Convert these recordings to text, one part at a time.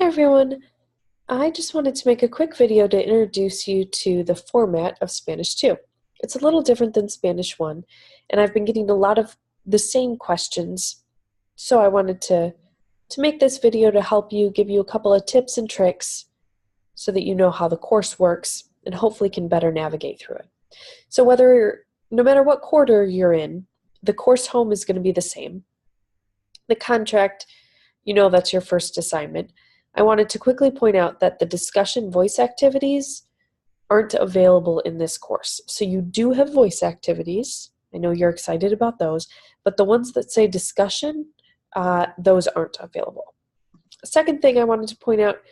Hey everyone, I just wanted to make a quick video to introduce you to the format of Spanish 2. It's a little different than Spanish 1, and I've been getting a lot of the same questions, so I wanted to make this video to help you, give you a couple of tips and tricks so that you know how the course works and hopefully can better navigate through it. So no matter what quarter you're in, the course home is going to be the same. The contract, that's your first assignment. I wanted to quickly point out that the discussion voice activities aren't available in this course. So you do have voice activities. I know you're excited about those, but the ones that say discussion, those aren't available. The second thing I wanted to point out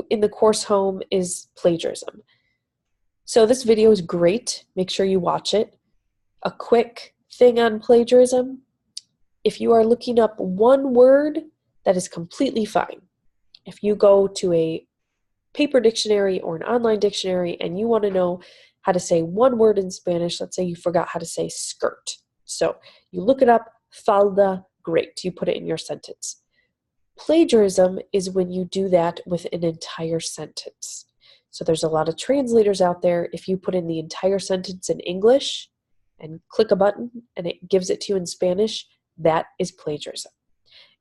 in the course home is plagiarism. So this video is great. Make sure you watch it. A quick thing on plagiarism. If you are looking up one word, that is completely fine. If you go to a paper dictionary or an online dictionary and you want to know how to say one word in Spanish, let's say you forgot how to say skirt. So you look it up, falda, great, you put it in your sentence. Plagiarism is when you do that with an entire sentence. So there's a lot of translators out there. If you put in the entire sentence in English and click a button and it gives it to you in Spanish, that is plagiarism.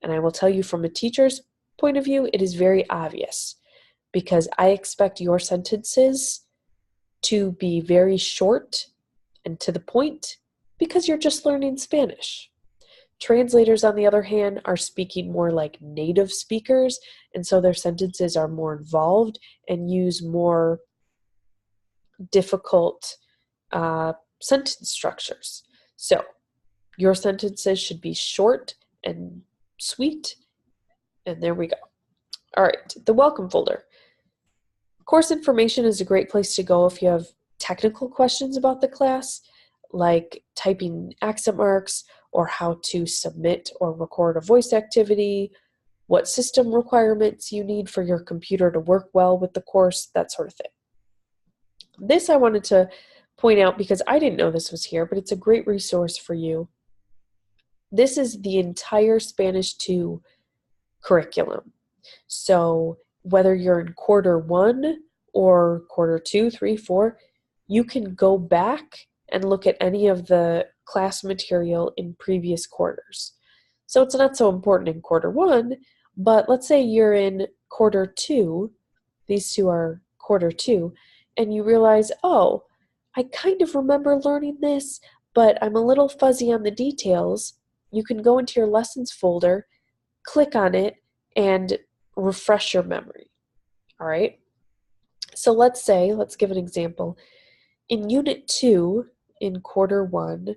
And I will tell you from a teacher's point of view, it is very obvious because I expect your sentences to be very short and to the point because you're just learning Spanish. Translators, on the other hand, are speaking more like native speakers, and so their sentences are more involved and use more difficult sentence structures. So your sentences should be short and sweet, and there we go. All right, the welcome folder. Course information is a great place to go if you have technical questions about the class, like typing accent marks or how to submit or record a voice activity, what system requirements you need for your computer to work well with the course, that sort of thing. This I wanted to point out because I didn't know this was here, but it's a great resource for you. This is the entire Spanish 2 curriculum. So whether you're in quarter 1 or quarter 2, 3, 4, you can go back and look at any of the class material in previous quarters. So it's not so important in quarter 1, but let's say you're in quarter 2, these two are quarter 2, and you realize, oh, I kind of remember learning this, but I'm a little fuzzy on the details. You can go into your lessons folder, click on it, and refresh your memory. All right? So let's give an example. In Unit 2, in quarter 1,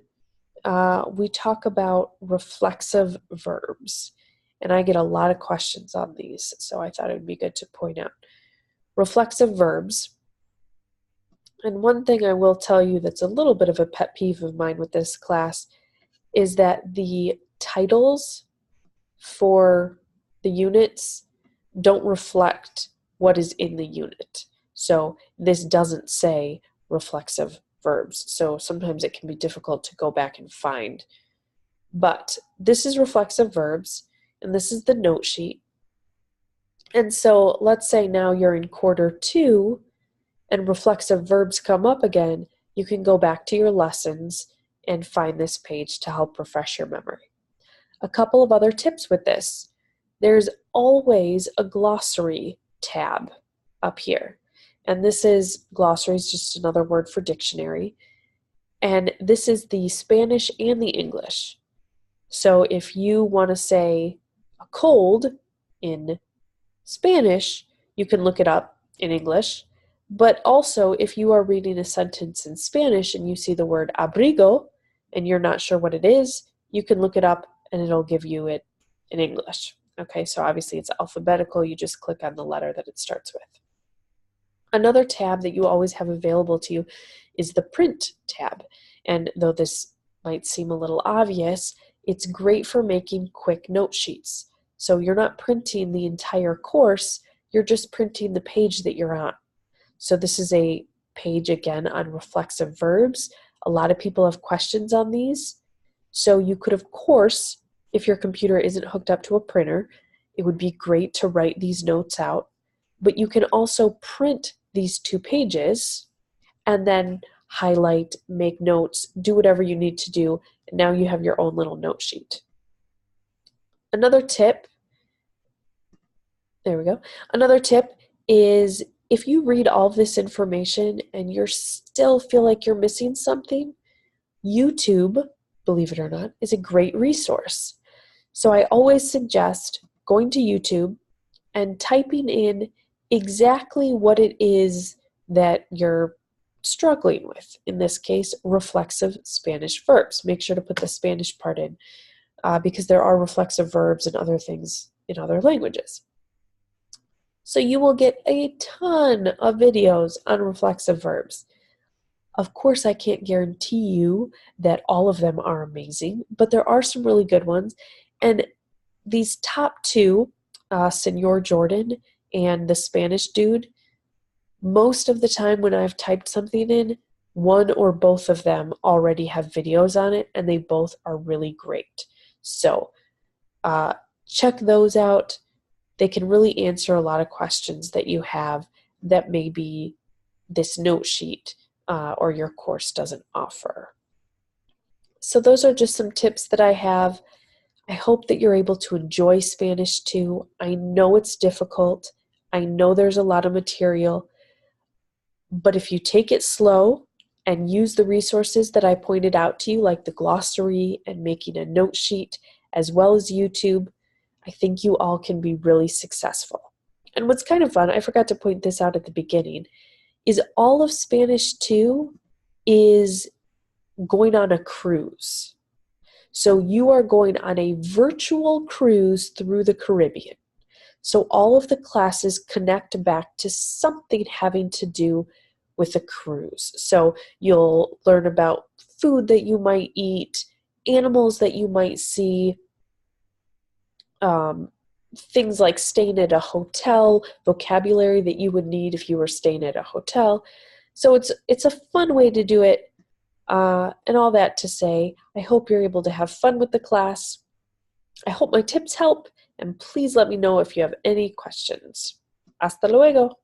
we talk about reflexive verbs. And I get a lot of questions on these, so I thought it would be good to point out. Reflexive verbs. And one thing I will tell you that's a little bit of a pet peeve of mine with this class is that the titles for the units don't reflect what is in the unit. So this doesn't say reflexive verbs. So sometimes it can be difficult to go back and find. But this is reflexive verbs, and this is the note sheet. And so let's say now you're in quarter 2 and reflexive verbs come up again, you can go back to your lessons and find this page to help refresh your memory. A couple of other tips with this. There's always a glossary tab up here. And glossary is just another word for dictionary. And this is the Spanish and the English. So if you want to say a cold in Spanish, you can look it up in English. But also, if you are reading a sentence in Spanish and you see the word abrigo and you're not sure what it is, you can look it up and it'll give you it in English. Okay, so obviously it's alphabetical. You just click on the letter that it starts with. Another tab that you always have available to you is the print tab. And though this might seem a little obvious, it's great for making quick note sheets. So you're not printing the entire course, you're just printing the page that you're on. So this is a page, again, on reflexive verbs. A lot of people have questions on these. So you could, of course, if your computer isn't hooked up to a printer, it would be great to write these notes out, but you can also print these 2 pages and then highlight, make notes, do whatever you need to do, and now you have your own little note sheet. Another tip, there we go. Another tip is if you read all of this information and you still feel like you're missing something, YouTube, believe it or not, is a great resource. So I always suggest going to YouTube and typing in exactly what it is that you're struggling with. In this case, reflexive Spanish verbs. Make sure to put the Spanish part in because there are reflexive verbs and other things in other languages. So you will get a ton of videos on reflexive verbs. Of course, I can't guarantee you that all of them are amazing, but there are some really good ones. And these top 2, Senor Jordan and the Spanish dude, most of the time when I've typed something in, one or both of them already have videos on it, and they both are really great. So check those out. They can really answer a lot of questions that you have that maybe this note sheet or your course doesn't offer. So those are just some tips that I have. I hope that you're able to enjoy Spanish too. I know it's difficult. I know there's a lot of material. But if you take it slow and use the resources that I pointed out to you, like the glossary and making a note sheet, as well as YouTube, I think you all can be really successful. And what's kind of fun, I forgot to point this out at the beginning, is all of Spanish 2 is going on a cruise. So you are going on a virtual cruise through the Caribbean. So all of the classes connect back to something having to do with a cruise. So you'll learn about food that you might eat, animals that you might see, things like staying at a hotel, vocabulary that you would need if you were staying at a hotel. So it's a fun way to do it. And all that to say, I hope you're able to have fun with the class. I hope my tips help, and please let me know if you have any questions. Hasta luego.